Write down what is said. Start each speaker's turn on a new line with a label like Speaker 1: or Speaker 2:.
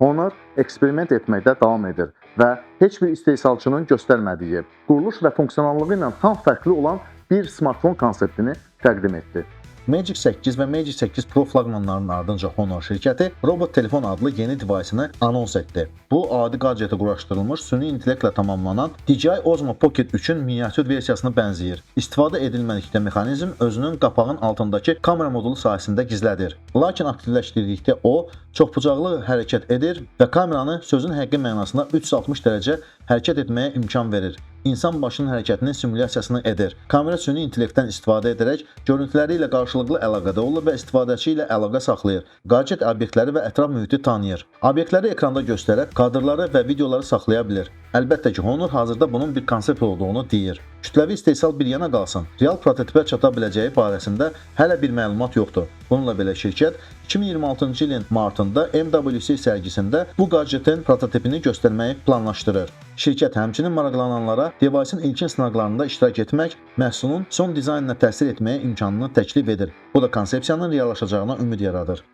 Speaker 1: Honor eksperiment etməkdə davam edir və heç bir istehsalçının göstərmədiyi, quruluş və funksionallığı ilə tam fərqli olan bir smartfon konseptini təqdim etdi.
Speaker 2: Magic 8 və Magic 8 Pro flaqmanlarının ardınca Honor şirkəti Robot Telefon adlı yeni device-ını anons etdi. Bu, adi qadjetə quraşdırılmış süni intellektlə tamamlanan DJI Osmo Pocket 3-ün miniatür versiyasına bənzəyir. İstifadə edilmədikdə mexanizm özünün qapağın altındakı kamera modulu sayəsində gizlədir. Lakin aktivləşdirdikdə o, çoxbucaqlı hərəkət edir və kameranı sözün həqiqi mənasında 360 dərəcə hərəkət etməyə imkan verir. İnsan başının hərəkətinin simulyasiyasını edir. Kamera süni intellektdən istifadə edərək görüntüləri ilə qarşılıqlı əlaqədə olur və istifadəçi ilə əlaqə saxlayır. Qadjet obyektləri və ətraf mühiti tanıyır. Obyektləri ekranda göstərər, kadrları və videoları saxlaya bilir. Əlbəttə ki, Honor hazırda bunun bir konsept olduğunu deyir. Kütləvi istehsal bir yana qalsın, real prototipə çata biləcəyi barəsində hələ bir məlumat yoxdur. Bununla belə şirkət 2026-cı ilin martında MWC sərgisində bu qadjetin prototipini göstərməyi planlaşdırır. Şirkət həmçinin maraqlananlara device'ın ilkin sınaqlarında iştirak etmək, məhsulun son dizaynına təsir etməyə imkanını təklif edir. Bu da konsepsiyanın reallaşacağına ümid yaradır.